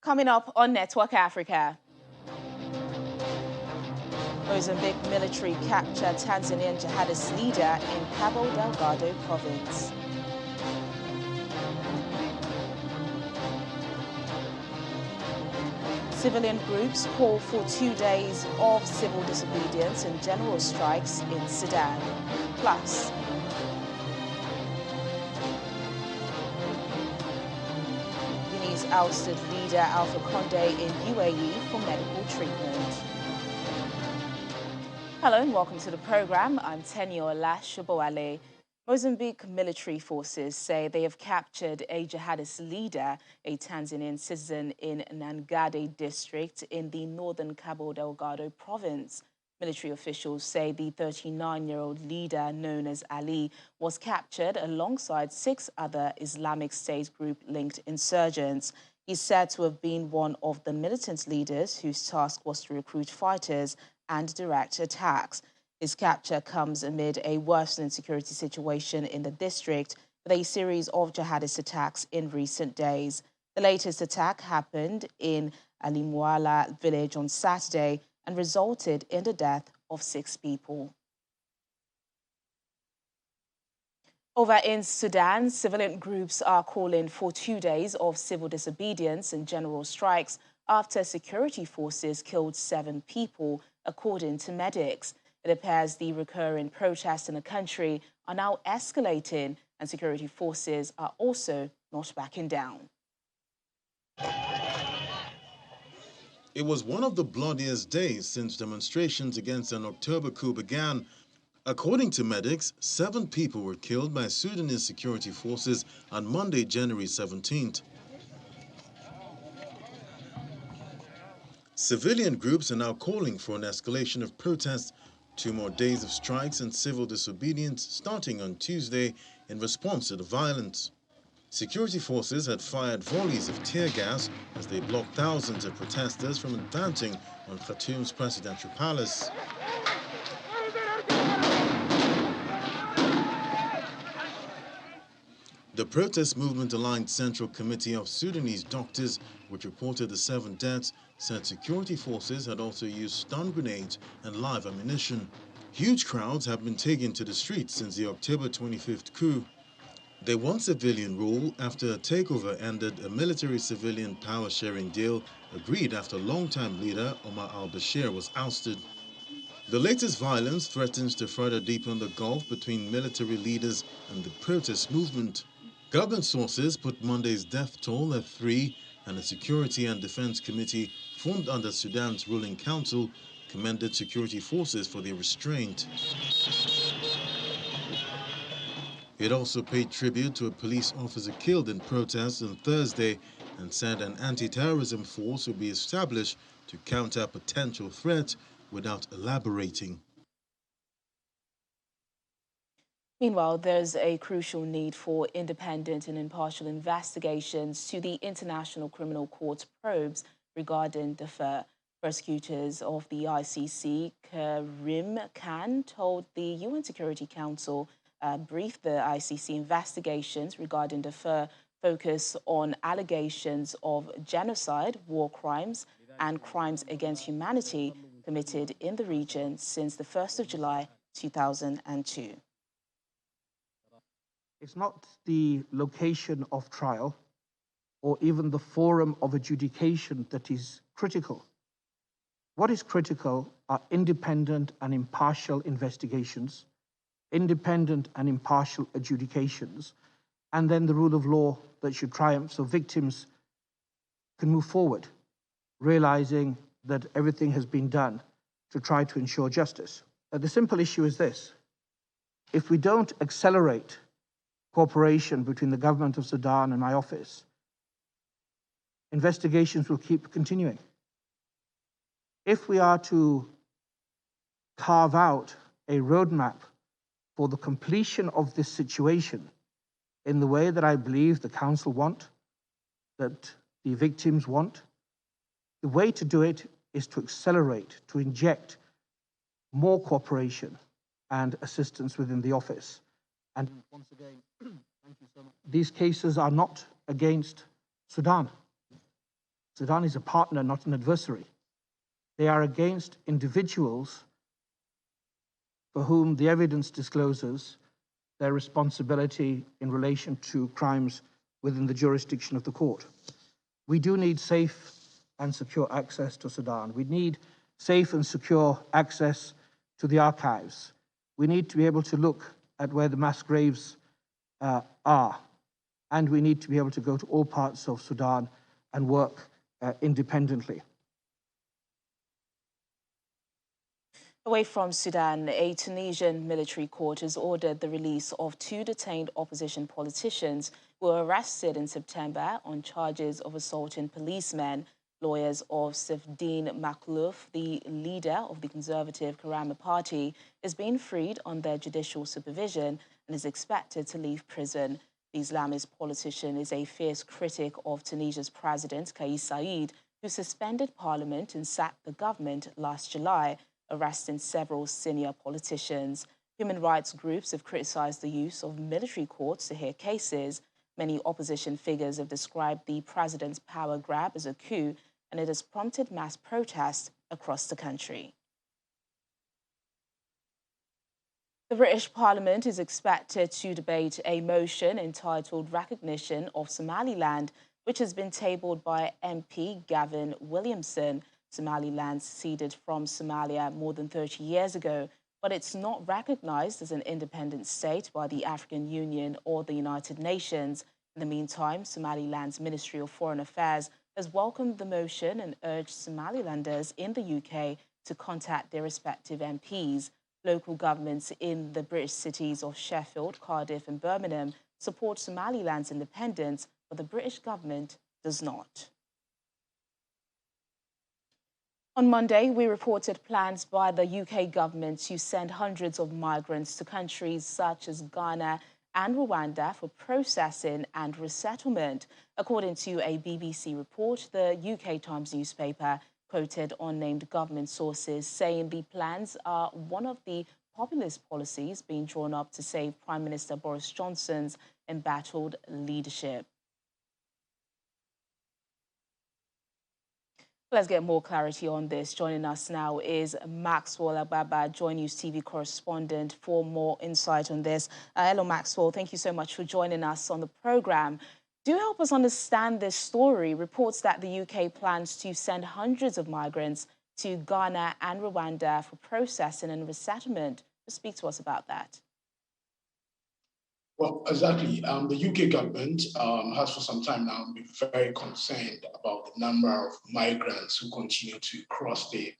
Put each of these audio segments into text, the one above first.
Coming up on Network Africa. Mozambique military capture Tanzanian jihadist leader in Cabo Delgado province. Civilian groups call for 2 days of civil disobedience and general strikes in Sudan. Plus, Guinea's ousted leader Alpha Condé in UAE for medical treatment. Hello and welcome to the program. I'm Teniola Shoboale. Mozambique military forces say they have captured a jihadist leader, a Tanzanian citizen in Nangade district in the northern Cabo Delgado province. Military officials say the 39-year-old leader, known as Ali, was captured alongside 6 other Islamic State group-linked insurgents. He's said to have been one of the militant leaders whose task was to recruit fighters and direct attacks. His capture comes amid a worsening security situation in the district with a series of jihadist attacks in recent days. The latest attack happened in Alimuala village on Saturday and resulted in the death of 6 people. Over in Sudan, civilian groups are calling for 2 days of civil disobedience and general strikes after security forces killed 7 people, according to medics. It appears the recurring protests in the country are now escalating, and security forces are also not backing down. It was one of the bloodiest days since demonstrations against an October coup began. According to medics, 7 people were killed by Sudanese security forces on Monday, January 17th. Civilian groups are now calling for an escalation of protests, 2 more days of strikes and civil disobedience starting on Tuesday in response to the violence. Security forces had fired volleys of tear gas as they blocked thousands of protesters from advancing on Khartoum's presidential palace. The protest movement aligned Central Committee of Sudanese Doctors, which reported the 7 deaths, said security forces had also used stun grenades and live ammunition. Huge crowds have been taken to the streets since the October 25th coup. They want civilian rule after a takeover ended a military-civilian power-sharing deal agreed after longtime leader Omar al-Bashir was ousted. The latest violence threatens to further deepen the gulf between military leaders and the protest movement. Government sources put Monday's death toll at 3, and a Security and Defense Committee formed under Sudan's ruling council commended security forces for their restraint. It also paid tribute to a police officer killed in protests on Thursday and said an anti-terrorism force would be established to counter potential threat without elaborating. Meanwhile, there's a crucial need for independent and impartial investigations to the International Criminal Court's probes regarding Darfur. Prosecutors of the ICC, Karim Khan, told the UN Security Council briefed the ICC investigations regarding Darfur focus on allegations of genocide, war crimes, and crimes against humanity committed in the region since the 1st of July 2002. It's not the location of trial or even the forum of adjudication that is critical. What is critical are independent and impartial investigations, independent and impartial adjudications, and then the rule of law that should triumph so victims can move forward, realizing that everything has been done to try to ensure justice. The simple issue is this: if we don't accelerate cooperation between the government of Sudan and my office, investigations will keep continuing. If we are to carve out a roadmap for the completion of this situation in the way that I believe the Council want, that the victims want, the way to do it is to accelerate, to inject more cooperation and assistance within the office. And once again, thank you so much. These cases are not against Sudan. Sudan is a partner, not an adversary. They are against individuals for whom the evidence discloses their responsibility in relation to crimes within the jurisdiction of the court. We do need safe and secure access to Sudan. We need safe and secure access to the archives. We need to be able to look at where the mass graves are, and we need to be able to go to all parts of Sudan and work independently. Away from Sudan, a Tunisian military court has ordered the release of 2 detained opposition politicians who were arrested in September on charges of assaulting policemen. Lawyers of Safdine Makhlouf, the leader of the conservative Karama party, is being freed under judicial supervision and is expected to leave prison. The Islamist politician is a fierce critic of Tunisia's president, Kais Saied, who suspended parliament and sacked the government last July, arresting several senior politicians. Human rights groups have criticized the use of military courts to hear cases. Many opposition figures have described the president's power grab as a coup, and it has prompted mass protests across the country. The British Parliament is expected to debate a motion entitled Recognition of Somaliland, which has been tabled by MP Gavin Williamson. Somaliland seceded from Somalia more than 30 years ago, but it's not recognized as an independent state by the African Union or the United Nations. In the meantime, Somaliland's Ministry of Foreign Affairs has welcomed the motion and urged Somalilanders in the UK to contact their respective MPs. Local governments in the British cities of Sheffield, Cardiff and Birmingham support Somaliland's independence, but the British government does not. On Monday, we reported plans by the UK government to send hundreds of migrants to countries such as Ghana and Rwanda for processing and resettlement. According to a BBC report, the UK Times newspaper quoted unnamed government sources saying the plans are one of the populist policies being drawn up to save Prime Minister Boris Johnson's embattled leadership. Let's get more clarity on this. Joining us now is Maxwell Ababa, Joy News TV correspondent, for more insight on this. Hello, Maxwell. Thank you so much for joining us on the program. Do help us understand this story. Reports that the UK plans to send hundreds of migrants to Ghana and Rwanda for processing and resettlement. Speak to us about that. Well, exactly. The UK government has for some time now been very concerned about the number of migrants who continue to cross the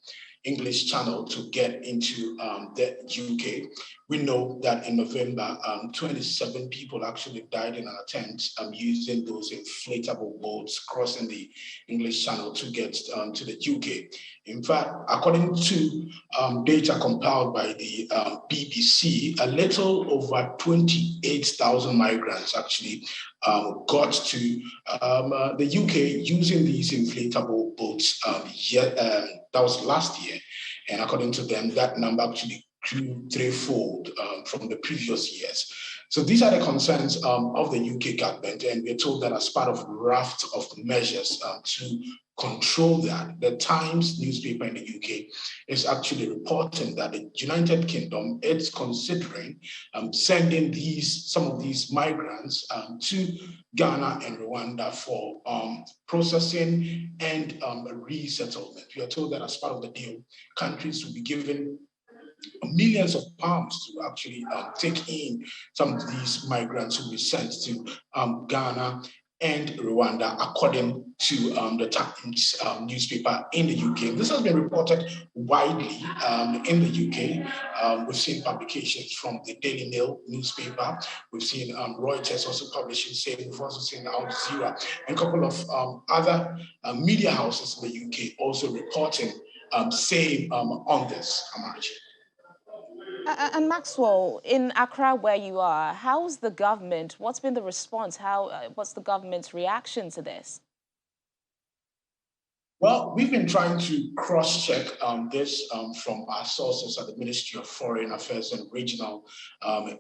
English Channel to get into the UK. We know that in November, 27 people actually died in an attempt using those inflatable boats crossing the English Channel to get to the UK. In fact, according to data compiled by the BBC, a little over 28,000 migrants actually got to the UK using these inflatable boats. That was last year. And according to them, that number actually grew threefold from the previous years. So these are the concerns of the UK government, and we're told that as part of a raft of measures to control that, the Times newspaper in the UK is actually reporting that the United Kingdom is considering sending some of these migrants to Ghana and Rwanda for processing and resettlement. We are told that as part of the deal, countries will be given millions of pounds to actually take in some of these migrants who will be sent to Ghana and Rwanda, according to the Times newspaper in the UK. This has been reported widely in the UK. We've seen publications from the Daily Mail newspaper. We've seen Reuters also publishing same. We've also seen Al Jazeera and a couple of other media houses in the UK also reporting same on this, Amachi. And Maxwell, in Accra, where you are, how's the government? What's been the response? What's the government's reaction to this? Well, we've been trying to cross-check this from our sources at the Ministry of Foreign Affairs and Regional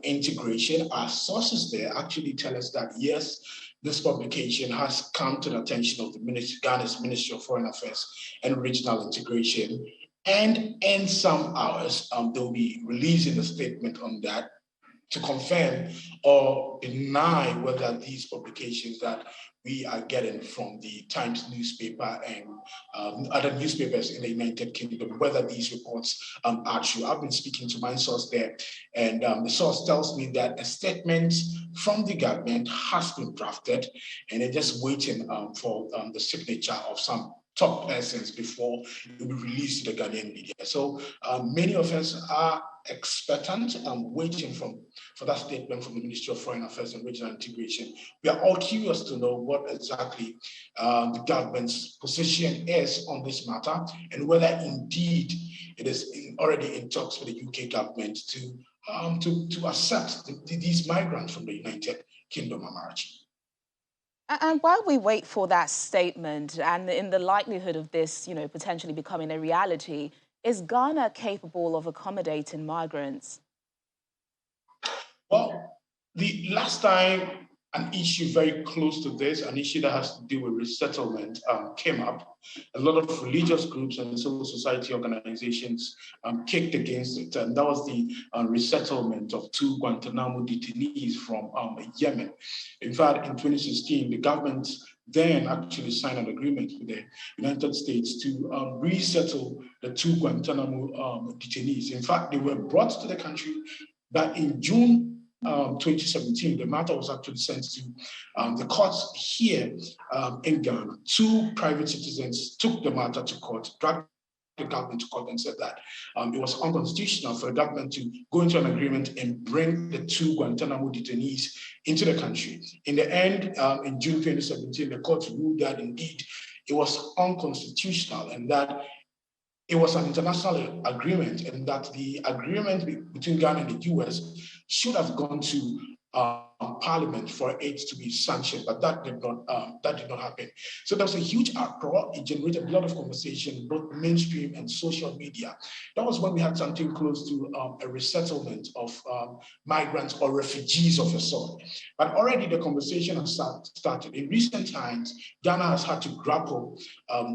Integration. Our sources there actually tell us that, yes, this publication has come to the attention of the Ghana's Ministry of Foreign Affairs and Regional Integration. And in some hours, they'll be releasing a statement on that to confirm or deny whether these publications that we are getting from the Times newspaper and other newspapers in the United Kingdom, whether these reports are true. I've been speaking to my source there, and the source tells me that a statement from the government has been drafted, and they're just waiting for the signature of some top persons before it will be released to the Ghanaian media. So many of us are expectant and waiting for that statement from the Ministry of Foreign Affairs and Regional Integration. We are all curious to know what exactly the government's position is on this matter, and whether indeed it is already in talks with the UK government to accept these migrants from the United Kingdom, Amarachi. And while we wait for that statement, and in the likelihood of this, potentially becoming a reality, is Ghana capable of accommodating migrants? Well, the last time an issue very close to this, an issue that has to do with resettlement, came up, a lot of religious groups and civil society organizations kicked against it. And that was the resettlement of 2 Guantanamo detainees from Yemen. In fact, in 2016, the government then actually signed an agreement with the United States to resettle the 2 Guantanamo detainees. In fact, they were brought to the country, but in June 2017, the matter was actually sent to the courts here in Ghana. 2 private citizens took the matter to court, dragged the government to court, and said that it was unconstitutional for the government to go into an agreement and bring the 2 Guantanamo detainees into the country. In the end, in June 2017, the court ruled that indeed it was unconstitutional and that it was an international agreement, and that the agreement between Ghana and the US should have gone to Parliament for it to be sanctioned, but that did not happen. So there was a huge uproar. It generated a lot of conversation, both mainstream and social media. That was when we had something close to a resettlement of migrants or refugees of a sort. But already the conversation has started. In recent times, Ghana has had to grapple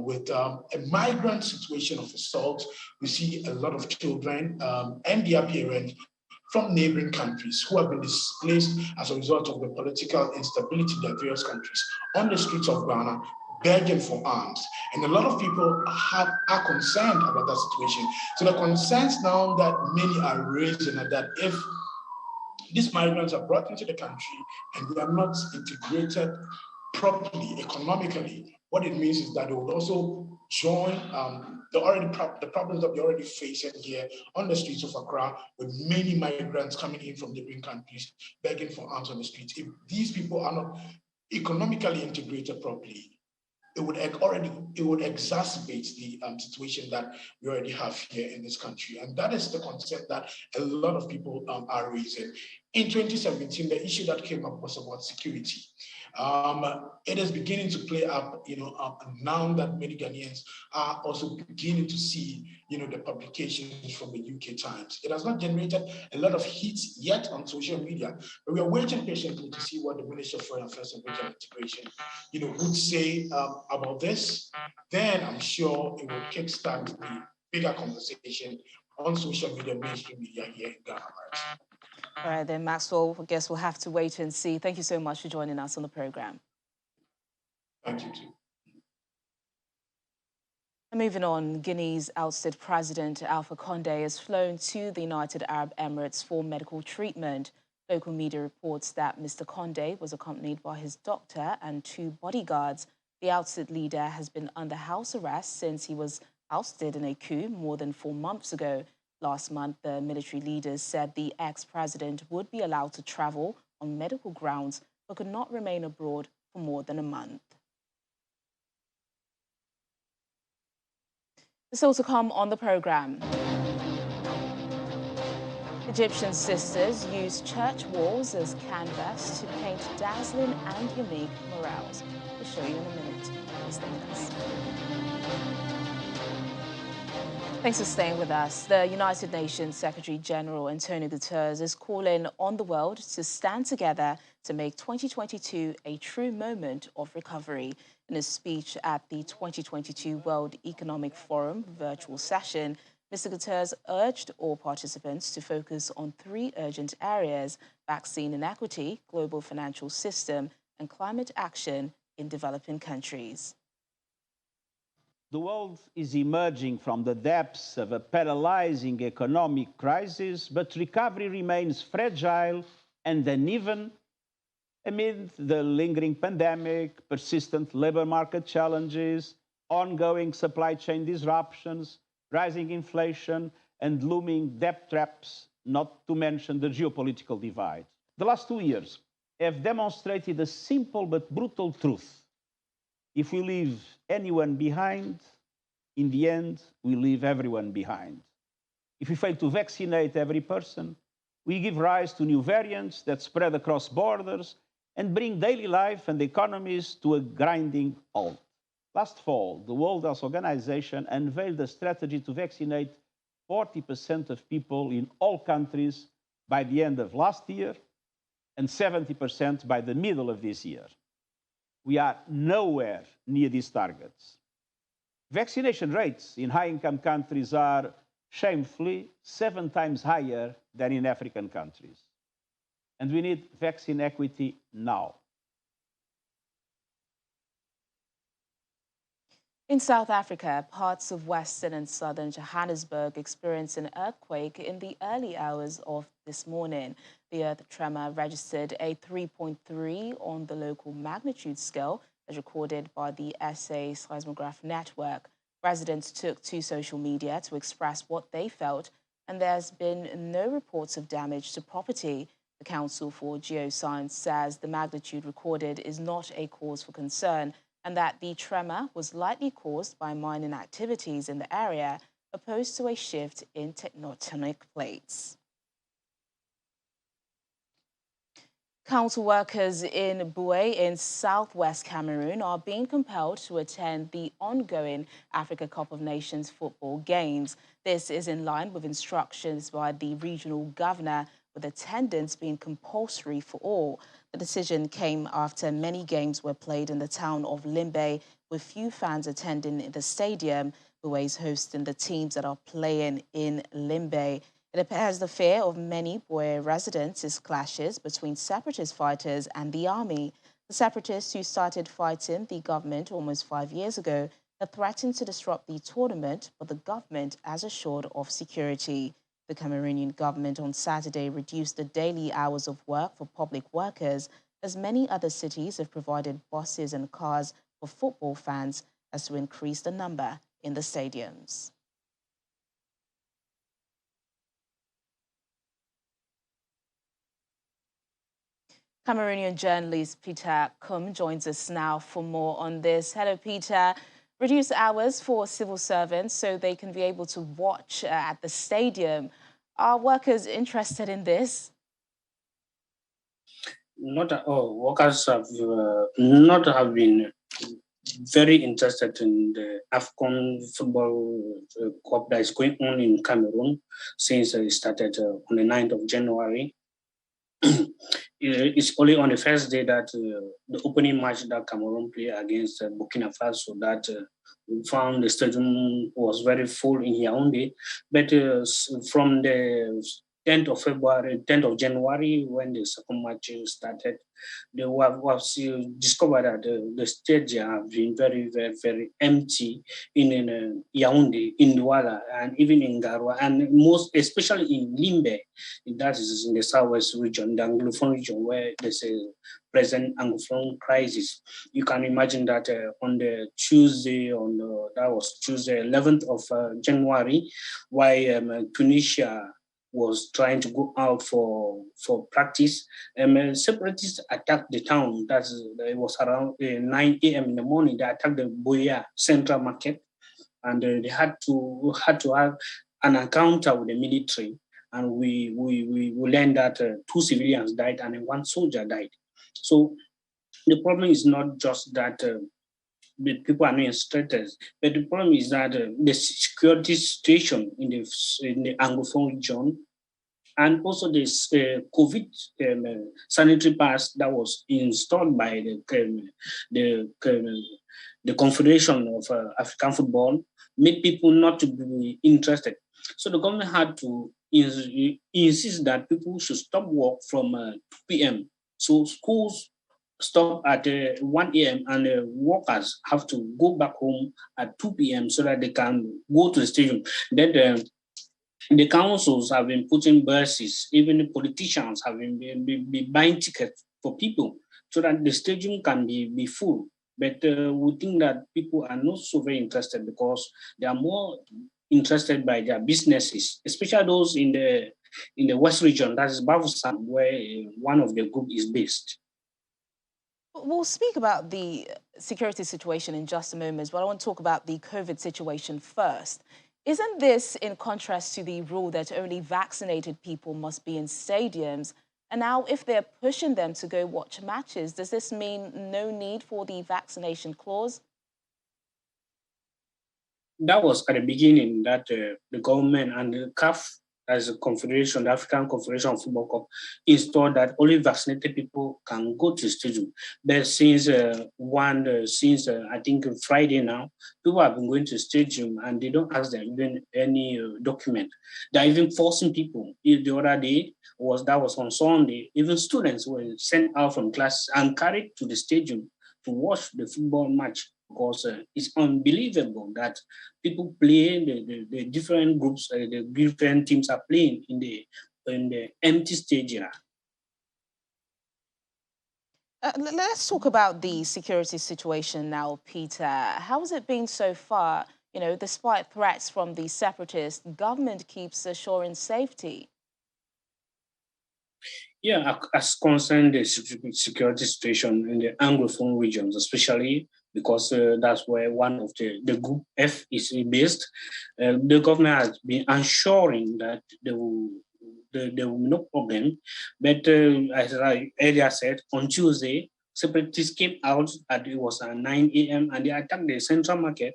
with a migrant situation of assault. We see a lot of children and their parents from neighboring countries who have been displaced as a result of the political instability in their various countries on the streets of Ghana, begging for arms. And a lot of people are concerned about that situation. So the concerns now that many are raising are that if these migrants are brought into the country and they are not integrated properly, economically, what it means is that they will also join the problems that we're already facing here on the streets of Accra, with many migrants coming in from neighboring countries, begging for arms on the streets. If these people are not economically integrated properly, it would exacerbate the situation that we already have here in this country. And that is the concern that a lot of people are raising. In 2017, the issue that came up was about security. It is beginning to play up, now that many Ghanaians are also beginning to see, the publications from the UK Times. It has not generated a lot of hits yet on social media, but we are waiting patiently to see what the Ministry of Foreign Affairs and Regional Integration, would say about this. Then I'm sure it will kickstart the bigger conversation on social media, mainstream media here in Ghana. All right, then, Maxwell, I guess we'll have to wait and see. Thank you so much for joining us on the program. Thank you, too. Moving on, Guinea's ousted president, Alpha Condé, has flown to the United Arab Emirates for medical treatment. Local media reports that Mr. Condé was accompanied by his doctor and 2 bodyguards. The ousted leader has been under house arrest since he was ousted in a coup more than 4 months ago. Last month, the military leaders said the ex-president would be allowed to travel on medical grounds but could not remain abroad for more than a month. Still to come on the program. Egyptian sisters use church walls as canvas to paint dazzling and unique murals. We'll show you in a minute. Please stay with us. Thanks for staying with us. The United Nations Secretary General Antonio Guterres is calling on the world to stand together to make 2022 a true moment of recovery. In a speech at the 2022 World Economic Forum virtual session, Mr. Guterres urged all participants to focus on three urgent areas: vaccine inequity, global financial system, and climate action in developing countries. The world is emerging from the depths of a paralyzing economic crisis, but recovery remains fragile and uneven amid the lingering pandemic, persistent labor market challenges, ongoing supply chain disruptions, rising inflation, and looming debt traps, not to mention the geopolitical divide. The last 2 years have demonstrated a simple but brutal truth. If we leave anyone behind, in the end, we leave everyone behind. If we fail to vaccinate every person, we give rise to new variants that spread across borders and bring daily life and economies to a grinding halt. Last fall, the World Health Organization unveiled a strategy to vaccinate 40% of people in all countries by the end of last year and 70% by the middle of this year. We are nowhere near these targets. Vaccination rates in high-income countries are shamefully 7 times higher than in African countries. And we need vaccine equity now. In South Africa, parts of western and southern Johannesburg experienced an earthquake in the early hours of this morning. The earth tremor registered a 3.3 on the local magnitude scale, as recorded by the SA Seismograph Network. Residents took to social media to express what they felt, and there's been no reports of damage to property. The Council for Geoscience says the magnitude recorded is not a cause for concern, and that the tremor was likely caused by mining activities in the area, opposed to a shift in tectonic plates. Council workers in Boué in southwest Cameroon are being compelled to attend the ongoing Africa Cup of Nations football games. This is in line with instructions by the regional governor, with attendance being compulsory for all. The decision came after many games were played in the town of Limbe, with few fans attending the stadium. Boué is hosting the teams that are playing in Limbe. It appears the fear of many Boué residents is clashes between separatist fighters and the army. The separatists, who started fighting the government almost 5 years ago, have threatened to disrupt the tournament, but the government has assured of security. The Cameroonian government on Saturday reduced the daily hours of work for public workers, as many other cities have provided buses and cars for football fans as to increase the number in the stadiums. Cameroonian journalist Peter Kum joins us now for more on this. Hello, Peter. Reduced hours for civil servants so they can be able to watch at the stadium. Are workers interested in this? Not at all. Workers have not have been very interested in the AFCON football cup that is going on in Cameroon since it started on the 9th of January. It's only on the first day that the opening match that Cameroon played against Burkina Faso that we found the stadium was very full in Yaoundé. But from the 10th of February, 10th of January, when the second match started, they have discovered that the stadium have been very, very, very empty in Yaoundé, in Douala, and even in Garoua, and most especially in Limbe, that is in the southwest region, the Anglophone region, where there's a present Anglophone crisis. You can imagine that on the Tuesday, that was Tuesday, 11th of January, while Tunisia was trying to go out for practice. Separatists attacked the town. It was around 9 a.m. in the morning. They attacked the Boya Central Market, and they had to have an encounter with the military. And we learned that 2 civilians died and 1 soldier died. So the problem is not just that people are not interested, but the problem is that the security situation in the Anglophone region And also this COVID sanitary pass that was installed by the Confederation of African Football made people not to be interested. So the government had to insist that people should stop work from 2 p.m. So schools stop at 1 a.m. and workers have to go back home at 2 p.m. so that they can go to the stadium. Then the councils have been putting buses, even the politicians have been buying tickets for people so that the stadium can be full. But we think that people are not so very interested because they are more interested by their businesses, especially those in the West region, that is Bavusam, where one of the group is based. We'll speak about the security situation in just a moment, but I want to talk about the COVID situation first. Isn't this in contrast to the rule that only vaccinated people must be in stadiums? And now if they're pushing them to go watch matches, does this mean no need for the vaccination clause? That was at the beginning that the government and the CAF, as a confederation, the African Confederation of Football Cup, installed that only vaccinated people can go to the stadium. But since I think Friday now, people have been going to the stadium and they don't ask them even any document. They're even forcing people. The other day that was on Sunday. Even students were sent out from class and carried to the stadium to watch the football match. Because it's unbelievable that people play, the different groups, the different teams are playing in the empty stadium. Let's talk about the security situation now, Peter. How has it been so far? You know, despite threats from the separatists, government keeps assuring safety. Yeah, as concerned the security situation in the Anglophone regions, especially because that's where one of the group F is based, the government has been assuring that there will be no problem. But as I earlier said, on Tuesday, separatists came out it was at 9 a.m. and they attacked the central market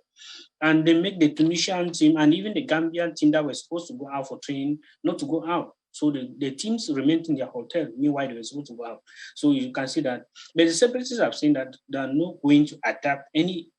and they make the Tunisian team and even the Gambian team that were supposed to go out for training not to go out. So the teams remained in their hotel, meanwhile they were supposed to go out. So you can see that. But the separatists have seen that they are not going to attack any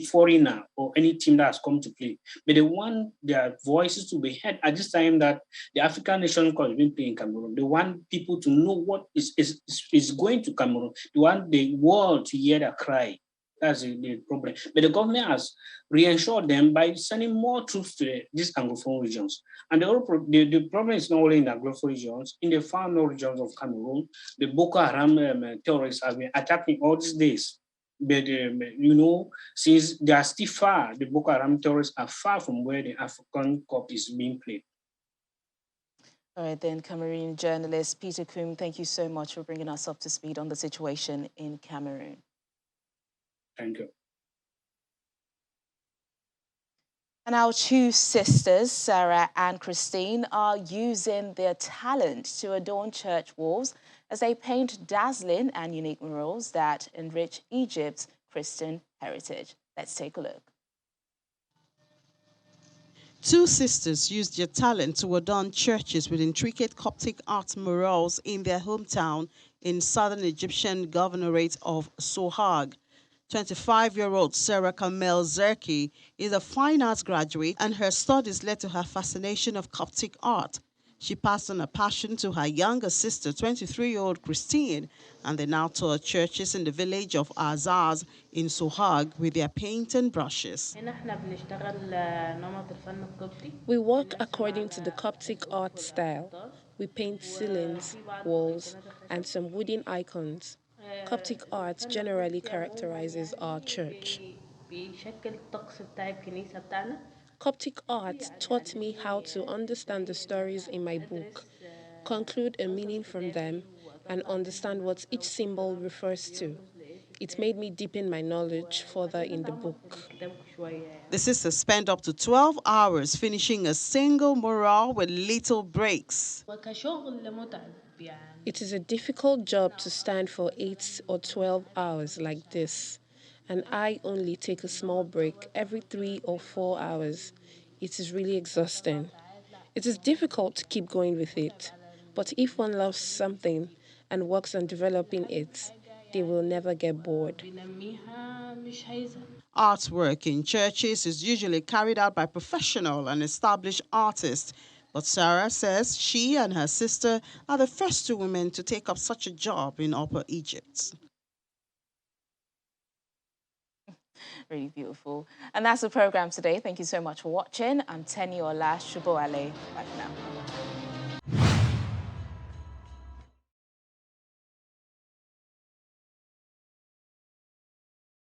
foreigner or any team that has come to play. But they want their voices to be heard at this time that the African National Cup is being played in Cameroon. They want people to know what is going to Cameroon. They want the world to hear their cry. That's the problem. But the government has reassured them by sending more troops to these Anglophone regions. And the problem is not only in the Anglophone regions, in the far north regions of Cameroon, the Boko Haram terrorists have been attacking all these days. But, since they are still far, the Boko Haram terrorists are far from where the African Cup is being played. All right, then, Cameroon journalist Peter Koum, thank you so much for bringing us up to speed on the situation in Cameroon. Thank you. And our two sisters, Sarah and Christine, are using their talent to adorn church walls as they paint dazzling and unique murals that enrich Egypt's Christian heritage. Let's take a look. Two sisters used their talent to adorn churches with intricate Coptic art murals in their hometown in southern Egyptian governorate of Sohag. 25-year-old Sarah Kamel Zerki is a fine arts graduate, and her studies led to her fascination of Coptic art. She passed on a passion to her younger sister, 23-year-old Christine, and they now tour churches in the village of Azaz in Sohag with their paint and brushes. We work according to the Coptic art style. We paint ceilings, walls, and some wooden icons. Coptic art generally characterizes our church. Coptic art taught me how to understand the stories in my book, conclude a meaning from them, and understand what each symbol refers to. It made me deepen my knowledge further in the book. The sisters spent up to 12 hours finishing a single mural with little breaks. It is a difficult job to stand for 8 or 12 hours like this, and I only take a small break every 3 or 4 hours. It is really exhausting. It is difficult to keep going with it, but if one loves something and works on developing it, they will never get bored. Artwork in churches is usually carried out by professional and established artists, but Sarah says she and her sister are the first two women to take up such a job in Upper Egypt. Really beautiful. And that's the program today. Thank you so much for watching. I'm Teniola Shuboale. Bye for now.